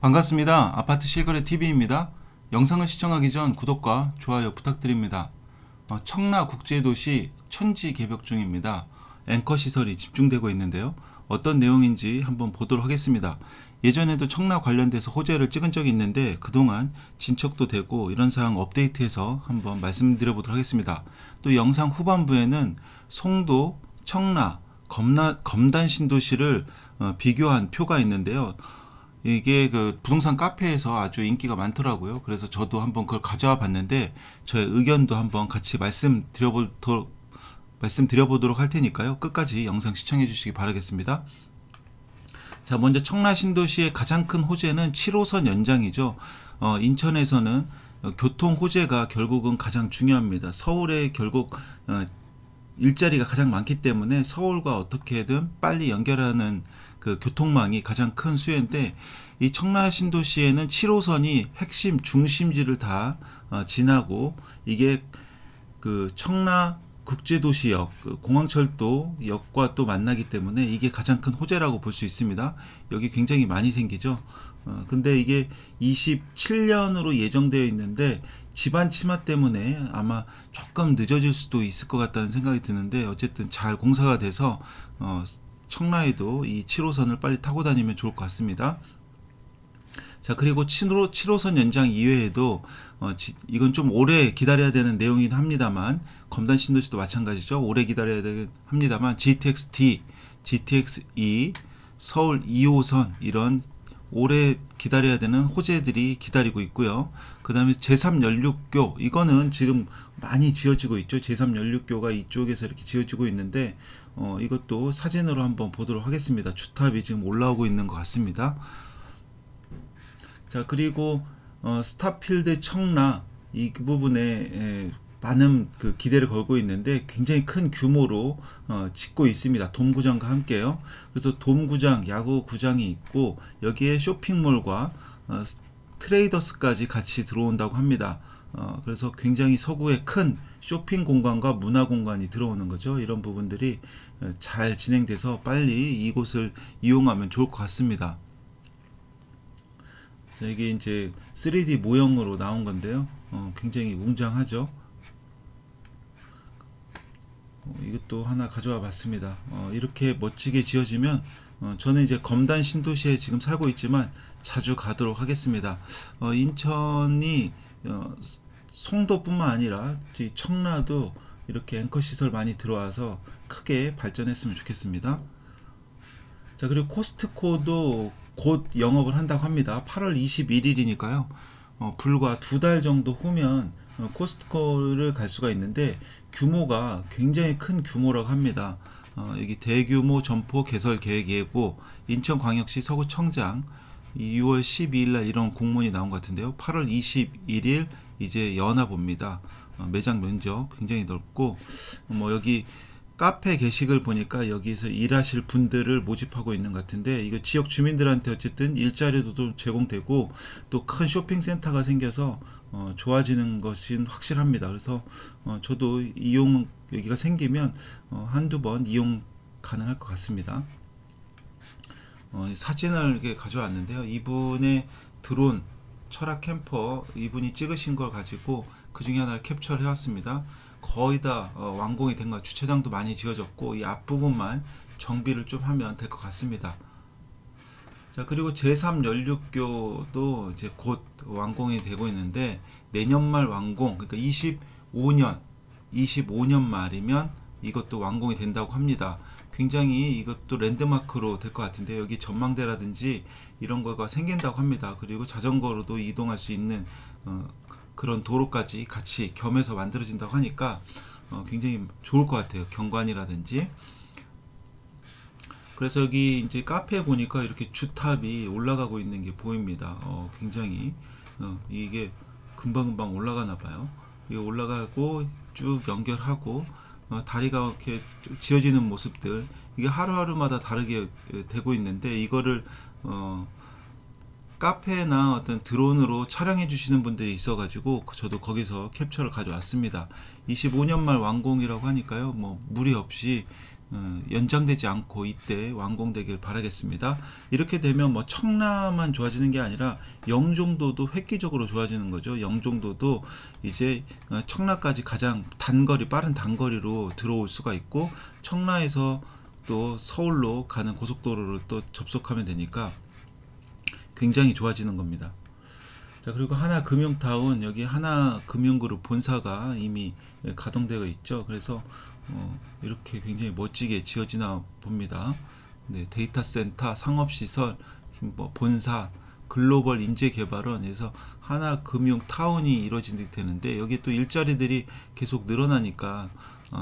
반갑습니다. 아파트 실거래 TV입니다. 영상을 시청하기 전 구독과 좋아요 부탁드립니다. 청라국제도시 천지 개벽 중입니다. 앵커 시설이 집중되고 있는데요. 어떤 내용인지 한번 보도록 하겠습니다. 예전에도 청라 관련돼서 호재를 찍은 적이 있는데 그동안 진척도 되고 이런 사항 업데이트해서 한번 말씀드려 보도록 하겠습니다. 또 영상 후반부에는 송도, 청라, 검단 신도시를 비교한 표가 있는데요. 이게 그 부동산 카페에서 아주 인기가 많더라고요. 그래서 저도 한번 그걸 가져와 봤는데 저의 의견도 한번 같이 말씀드려보도록 할 테니까요. 끝까지 영상 시청해 주시기 바라겠습니다. 자, 먼저 청라 신도시의 가장 큰 호재는 7호선 연장이죠. 인천에서는 교통 호재가 결국은 가장 중요합니다. 서울에 결국 일자리가 가장 많기 때문에 서울과 어떻게든 빨리 연결하는 그 교통망이 가장 큰 수혜인데, 이 청라 신도시에는 7호선이 핵심 중심지를 다 지나고, 이게 그 청라 국제도시역, 그 공항철도역과 또 만나기 때문에 이게 가장 큰 호재라고 볼 수 있습니다. 여기 굉장히 많이 생기죠. 근데 이게 27년으로 예정되어 있는데 집안 침하 때문에 아마 조금 늦어질 수도 있을 것 같다는 생각이 드는데, 어쨌든 잘 공사가 돼서 청라에도 이 7호선을 빨리 타고 다니면 좋을 것 같습니다. 자, 그리고 7호선 연장 이외에도 이건 좀 오래 기다려야 되는 내용이긴 합니다만, 검단 신도시도 마찬가지죠. 오래 기다려야 합니다만 GTX-D, GTX-E, 서울 2호선 이런 오래 기다려야 되는 호재들이 기다리고 있고요. 그 다음에 제3연륙교, 이거는 지금 많이 지어지고 있죠. 제3연륙교가 이쪽에서 이렇게 지어지고 있는데 이것도 사진으로 한번 보도록 하겠습니다. 주탑이 지금 올라오고 있는 것 같습니다. 자, 그리고 스타필드 청라 이 부분에 많은 그 기대를 걸고 있는데 굉장히 큰 규모로 짓고 있습니다. 돔구장과 함께요. 그래서 돔구장, 야구구장이 있고 여기에 쇼핑몰과 트레이더스까지 같이 들어온다고 합니다. 그래서 굉장히 서구의 큰 쇼핑 공간과 문화 공간이 들어오는 거죠. 이런 부분들이 잘 진행돼서 빨리 이곳을 이용하면 좋을 것 같습니다. 자, 이게 이제 3D 모형으로 나온 건데요. 굉장히 웅장하죠. 이것도 하나 가져와 봤습니다. 이렇게 멋지게 지어지면 저는 이제 검단 신도시에 지금 살고 있지만 자주 가도록 하겠습니다. 인천이 송도뿐만 아니라 청라도 이렇게 앵커 시설 많이 들어와서 크게 발전했으면 좋겠습니다. 자, 그리고 코스트코도 곧 영업을 한다고 합니다. 8월 21일이니까요. 불과 2달 정도 후면 코스트코를 갈 수가 있는데 규모가 굉장히 큰 규모라고 합니다. 여기 대규모 점포 개설 계획이고 인천광역시 서구청장 6월 12일 날 이런 공문이 나온 것 같은데요. 8월 21일 이제 여나 봅니다. 매장 면적 굉장히 넓고 여기 카페 게시글 보니까 여기서 일하실 분들을 모집하고 있는 것 같은데, 이거 지역 주민들한테 어쨌든 일자리도 제공되고 또 큰 쇼핑센터가 생겨서 좋아지는 것은 확실합니다. 그래서 저도 여기가 생기면 한두 번 이용 가능할 것 같습니다. 사진을 이렇게 가져왔는데요. 이분의 드론 철학 캠퍼 이분이 찍으신 걸 가지고 그 중에 하나를 캡처를 해왔습니다. 거의 다 완공이 된 것, 주차장도 많이 지어졌고 이 앞부분만 정비를 좀 하면 될 것 같습니다. 자, 그리고 제3연륙교도 이제 곧 완공이 되고 있는데 내년 말 완공, 그러니까 25년 말이면 이것도 완공이 된다고 합니다. 굉장히 이것도 랜드마크로 될 것 같은데, 여기 전망대라든지 이런 거가 생긴다고 합니다. 그리고 자전거로도 이동할 수 있는 그런 도로까지 같이 겸해서 만들어진다고 하니까 굉장히 좋을 것 같아요. 경관이라든지. 그래서 여기 이제 카페에 보니까 이렇게 주탑이 올라가고 있는 게 보입니다. 굉장히 이게 금방금방 올라가나 봐요. 이게 올라가고 쭉 연결하고 다리가 이렇게 지어지는 모습들, 이게 하루하루마다 다르게 되고 있는데 이거를 카페나 어떤 드론으로 촬영해 주시는 분들이 있어 가지고 저도 거기서 캡처를 가져왔습니다. 25년 말 완공이라고 하니까요, 무리 없이 연장되지 않고 이때 완공되길 바라겠습니다. 이렇게 되면 뭐 청라만 좋아지는 게 아니라 영종도도 획기적으로 좋아지는 거죠. 영종도도 이제 청라까지 가장 빠른 단거리로 들어올 수가 있고, 청라에서 또 서울로 가는 고속도로를 또 접속하면 되니까 굉장히 좋아지는 겁니다. 자, 그리고 하나금융타운, 여기 하나금융그룹 본사가 이미 가동되어 있죠. 그래서 이렇게 굉장히 멋지게 지어지나 봅니다. 네, 데이터 센터, 상업시설, 뭐 본사, 글로벌 인재개발원, 그래서 하나금융타운이 이루어지게 되는데, 여기 또 일자리들이 계속 늘어나니까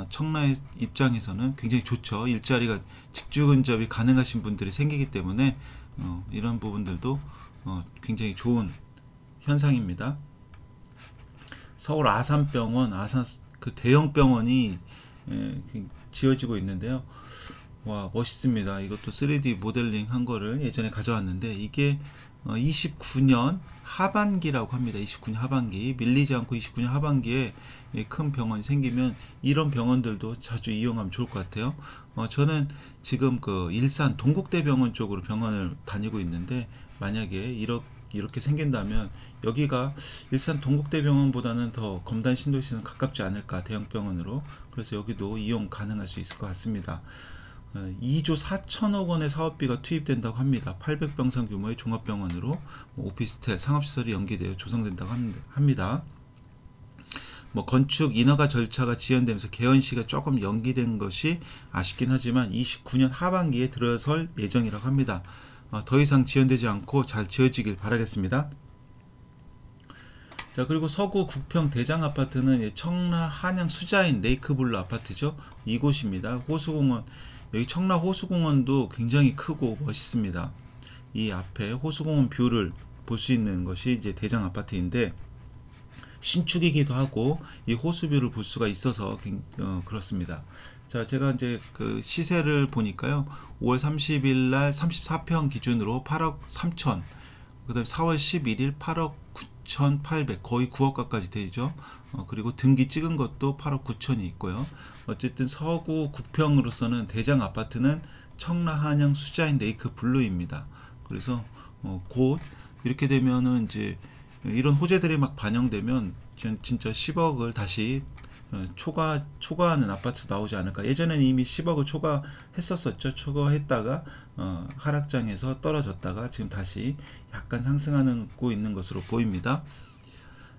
청라의 입장에서는 굉장히 좋죠. 일자리가 직주 근접이 가능하신 분들이 생기기 때문에 이런 부분들도 굉장히 좋은 현상입니다. 서울 아산병원, 그 대형 병원이 지어지고 있는데요. 와, 멋있습니다. 이것도 3D 모델링 한 거를 예전에 가져왔는데, 이게 29년 하반기라고 합니다. 29년 하반기, 밀리지 않고 29년 하반기에 큰 병원이 생기면 이런 병원들도 자주 이용하면 좋을 것 같아요. 저는 지금 그 일산 동국대병원 쪽으로 병원을 다니고 있는데, 만약에 이렇게 생긴다면 여기가 일산 동국대병원보다는 더 검단 신도시는 가깝지 않을까, 대형병원으로. 그래서 여기도 이용 가능할 수 있을 것 같습니다. 2조 4천억 원의 사업비가 투입된다고 합니다. 800병상 규모의 종합병원으로 오피스텔, 상업시설이 연계되어 조성된다고 합니다. 뭐 건축 인허가 절차가 지연되면서 개원시가 조금 연기된 것이 아쉽긴 하지만 29년 하반기에 들어설 예정이라고 합니다. 더 이상 지연되지 않고 잘 지어지길 바라겠습니다. 자, 그리고 서구 국평 대장 아파트는 청라 한양 수자인 레이크블루 아파트죠. 이곳입니다. 호수공원, 여기 청라 호수공원도 굉장히 크고 멋있습니다. 이 앞에 호수공원 뷰를 볼 수 있는 것이 이제 대장 아파트인데, 신축이기도 하고 이 호수뷰를 볼 수가 있어서 그렇습니다. 자, 제가 이제 그 시세를 보니까요, 5월 30일 날 34평 기준으로 8억 3천, 그 다음에 4월 11일 8억 9,800, 거의 9억가까지 되죠. 그리고 등기 찍은 것도 8억 9천이 있고요. 어쨌든 서구 국평으로서는 대장 아파트는 청라 한양 수자인 레이크 블루입니다. 그래서 곧 이렇게 되면은 이제 이런 호재들이 막 반영되면 진짜 10억을 다시 초과하는 아파트 나오지 않을까. 예전에는 이미 10억을 초과했었었죠. 초과했다가 하락장에서 떨어졌다가 지금 다시 약간 상승하고 있는 것으로 보입니다.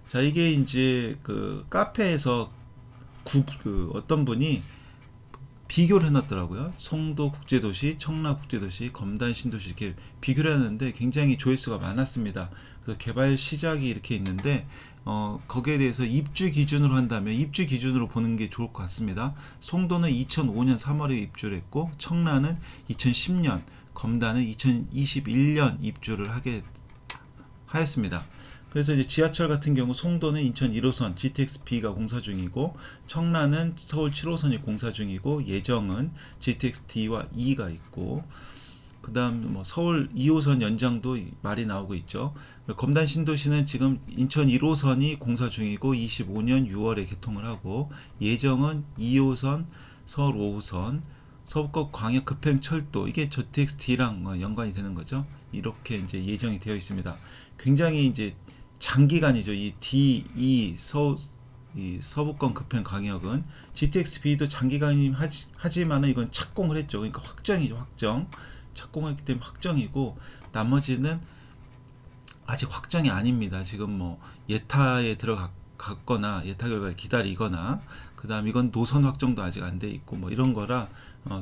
자, 이게 이제 그 카페에서 어떤 분이 비교를 해놨더라고요. 송도 국제도시, 청라 국제도시, 검단 신도시 이렇게 비교를 했는데 굉장히 조회수가 많았습니다. 그래서 개발 시작이 이렇게 있는데 거기에 대해서 입주 기준으로 한다면 입주 기준으로 보는 게 좋을 것 같습니다. 송도는 2005년 3월에 입주를 했고, 청라는 2010년, 검단은 2021년 입주를 하였습니다. 그래서 이제 지하철 같은 경우 송도는 인천 1호선 GTX-B가 공사 중이고, 청라는 서울 7호선이 공사 중이고, 예정은 GTX-D와 E가 있고, 그 다음 뭐 서울 2호선 연장도 말이 나오고 있죠. 검단 신도시는 지금 인천 1호선이 공사 중이고 25년 6월에 개통을 하고, 예정은 2호선, 서울 5호선, 서울권 광역 급행철도, 이게 GTX-D랑 연관이 되는 거죠. 이렇게 이제 예정이 되어 있습니다. 굉장히 이제 장기간이죠. 이 D2 서부권 급행 광역은 GTX-B도 장기간이긴 하지만은 이건 착공을 했죠. 그러니까 확정이죠. 확정. 착공했기 때문에 확정이고, 나머지는 아직 확정이 아닙니다. 지금 뭐 예타에 들어갔거나 예타 결과를 기다리거나, 그 다음 이건 노선 확정도 아직 안 돼 있고 뭐 이런 거라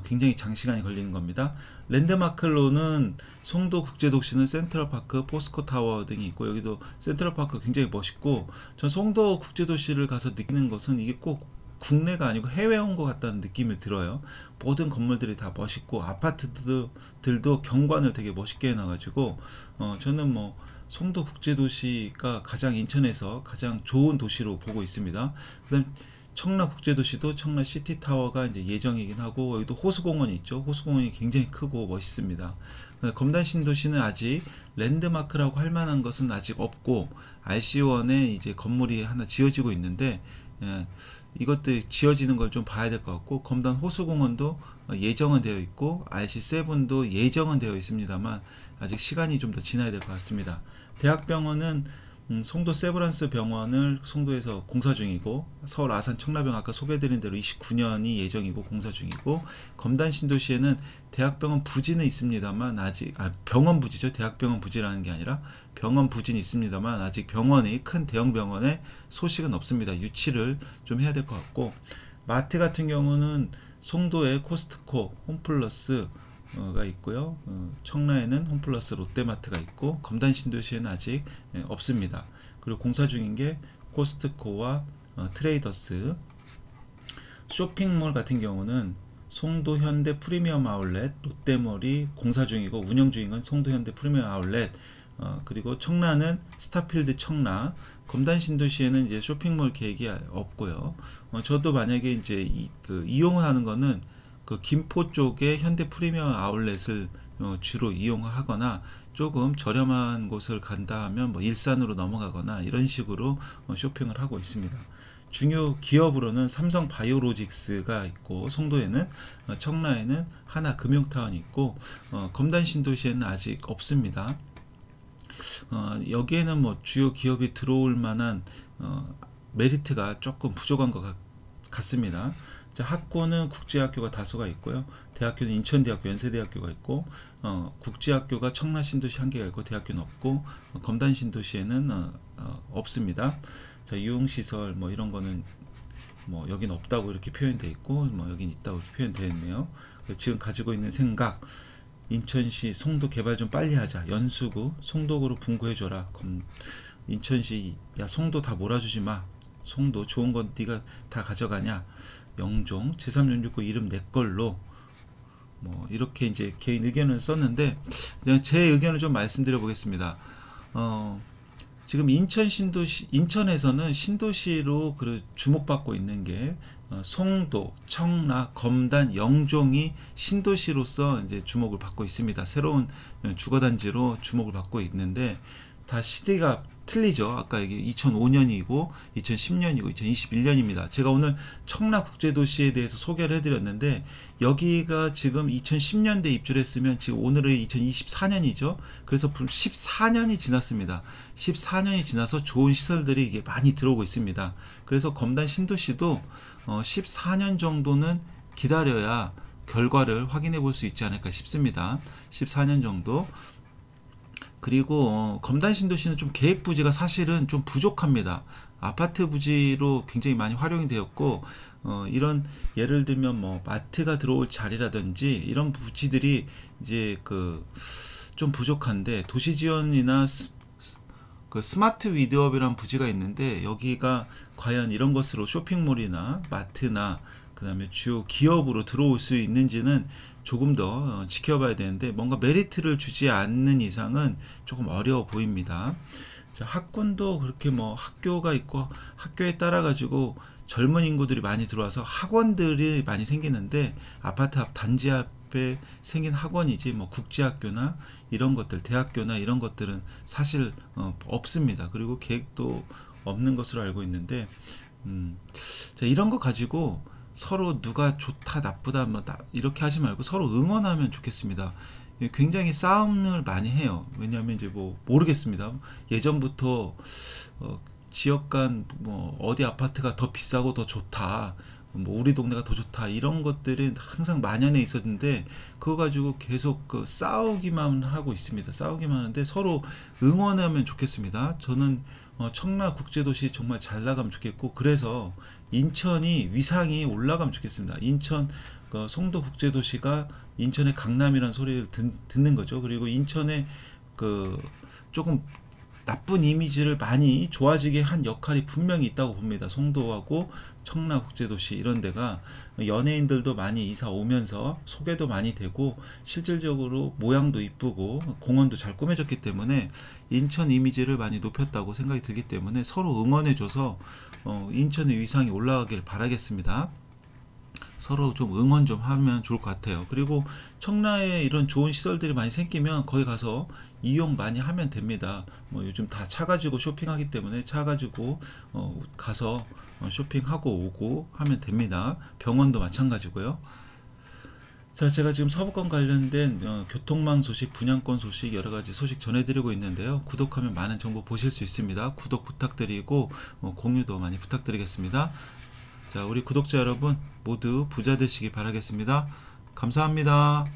굉장히 장시간이 걸리는 겁니다. 랜드마크로는 송도 국제도시는 센트럴파크, 포스코타워 등이 있고, 여기도 센트럴파크 굉장히 멋있고, 전 송도 국제도시를 가서 느끼는 것은 이게 꼭 국내가 아니고 해외 온 것 같다는 느낌이 들어요. 모든 건물들이 다 멋있고, 아파트들도 경관을 되게 멋있게 해놔가지고 저는 뭐 송도 국제도시가 가장 인천에서 가장 좋은 도시로 보고 있습니다. 그다음 청라 국제도시도 청라 시티타워가 이제 예정이긴 하고, 여기도 호수공원이 있죠. 호수공원이 굉장히 크고 멋있습니다. 검단 신도시는 아직 랜드마크라고 할 만한 것은 아직 없고, RC1에 이제 건물이 하나 지어지고 있는데, 이것들 지어지는 걸 좀 봐야 될 것 같고, 검단 호수공원도 예정은 되어 있고 RC7도 예정은 되어 있습니다만 아직 시간이 좀 더 지나야 될 것 같습니다. 대학병원은 송도 세브란스 병원을 송도에서 공사 중이고, 서울 아산 청라병 아까 소개드린 대로 29년이 예정이고 공사 중이고, 검단 신도시에는 대학병원 부지는 있습니다만 아직 병원 부지죠. 대학병원 부지라는 게 아니라 병원 부지는 있습니다만 아직 병원이 큰 대형 병원의 소식은 없습니다. 유치를 좀 해야 될 것 같고, 마트 같은 경우는 송도에 코스트코, 홈플러스 가 있고요. 청라에는 홈플러스 롯데마트가 있고, 검단 신도시에는 아직 없습니다. 그리고 공사 중인 게 코스트코와 트레이더스. 쇼핑몰 같은 경우는 송도 현대 프리미엄 아울렛, 롯데몰이 공사 중이고 운영 중인 건 송도 현대 프리미엄 아울렛. 그리고 청라는 스타필드 청라. 검단 신도시에는 이제 쇼핑몰 계획이 없고요. 저도 만약에 이제 이용하는 거는 그 김포 쪽에 현대 프리미엄 아울렛을 주로 이용하거나, 조금 저렴한 곳을 간다 하면 뭐 일산으로 넘어가거나 이런 식으로 쇼핑을 하고 있습니다. 중요 기업으로는 삼성 바이오로직스가 있고, 송도에는 청라에는 하나금융타운이 있고, 검단 신도시에는 아직 없습니다. 여기에는 뭐 주요 기업이 들어올 만한 메리트가 조금 부족한 것 같습니다. 자, 학교는 국제학교가 다수가 있고요. 대학교는 인천대학교, 연세대학교가 있고, 국제학교가 청라신도시 한 개가 있고 대학교는 없고, 검단신도시에는 없습니다. 자, 유흥시설 뭐 이런 거는 뭐 여긴 없다고 이렇게 표현되어 있고, 뭐 여긴 있다고 표현되어 있네요. 지금 가지고 있는 생각, 인천시 송도 개발 좀 빨리 하자. 연수구 송도구로 분구해줘라. 인천시 야 송도 다 몰아주지 마. 송도 좋은 건 네가 다 가져가냐. 영종 제3연육구 이름 내 걸로, 뭐 이렇게 이제 개인 의견을 썼는데, 제 의견을 좀 말씀드려 보겠습니다. 지금 인천에서는 신도시로 주목받고 있는 게 송도, 청라, 검단, 영종이 신도시로서 이제 주목을 받고 있습니다. 새로운 주거단지로 주목을 받고 있는데, 다 시대가 틀리죠. 아까 이게 2005년이고 2010년이고 2021년입니다. 제가 오늘 청라국제도시에 대해서 소개를 해드렸는데, 여기가 지금 2010년대 입주를 했으면 지금 오늘은 2024년이죠. 그래서 14년이 지났습니다. 14년이 지나서 좋은 시설들이 이게 많이 들어오고 있습니다. 그래서 검단 신도시도 14년 정도는 기다려야 결과를 확인해 볼 수 있지 않을까 싶습니다. 14년 정도. 그리고 검단 신도시는 좀 계획 부지가 사실은 좀 부족합니다. 아파트 부지로 굉장히 많이 활용이 되었고, 이런 예를 들면 뭐 마트가 들어올 자리라든지 이런 부지들이 이제 좀 부족한데, 도시지원이나 스마트 위드업이라는 부지가 있는데, 여기가 과연 이런 것으로 쇼핑몰이나 마트나 그 다음에 주요 기업으로 들어올 수 있는지는 조금 더 지켜봐야 되는데, 뭔가 메리트를 주지 않는 이상은 조금 어려워 보입니다. 자, 학군도 그렇게 뭐 학교가 있고 학교에 따라 가지고 젊은 인구들이 많이 들어와서 학원들이 많이 생기는데, 아파트 앞 단지 앞에 생긴 학원이지 뭐 국제학교나 이런 것들, 대학교나 이런 것들은 사실 없습니다. 그리고 계획도 없는 것으로 알고 있는데, 자, 이런 거 가지고 서로 누가 좋다 나쁘다 뭐 이렇게 하지 말고 서로 응원하면 좋겠습니다. 굉장히 싸움을 많이 해요. 왜냐하면 이제 뭐 모르겠습니다. 예전부터 지역 간 뭐 어디 아파트가 더 비싸고 더 좋다, 뭐 우리 동네가 더 좋다, 이런 것들은 항상 만연해 있었는데, 그거 가지고 계속 싸우기만 하고 있습니다. 싸우기만 하는데 서로 응원하면 좋겠습니다. 저는 청라 국제도시 정말 잘 나가면 좋겠고, 그래서 인천이 위상이 올라가면 좋겠습니다. 인천 송도 국제도시가 인천의 강남이라는 소리를 듣는 거죠. 그리고 인천의 조금 나쁜 이미지를 많이 좋아지게 한 역할이 분명히 있다고 봅니다. 송도하고 청라 국제도시 이런 데가 연예인들도 많이 이사 오면서 소개도 많이 되고, 실질적으로 모양도 이쁘고 공원도 잘 꾸며졌기 때문에 인천 이미지를 많이 높였다고 생각이 들기 때문에 서로 응원해줘서 인천의 위상이 올라가길 바라겠습니다. 서로 좀 응원 좀 하면 좋을 것 같아요. 그리고 청라에 이런 좋은 시설들이 많이 생기면 거기 가서 이용 많이 하면 됩니다. 뭐 요즘 다 차 가지고 쇼핑하기 때문에 차 가지고 가서 쇼핑하고 오고 하면 됩니다. 병원도 마찬가지고요. 자, 제가 지금 서부권 관련된 교통망 소식, 분양권 소식, 여러 가지 소식 전해드리고 있는데요. 구독하면 많은 정보 보실 수 있습니다. 구독 부탁드리고 공유도 많이 부탁드리겠습니다. 자, 우리 구독자 여러분 모두 부자 되시기 바라겠습니다. 감사합니다.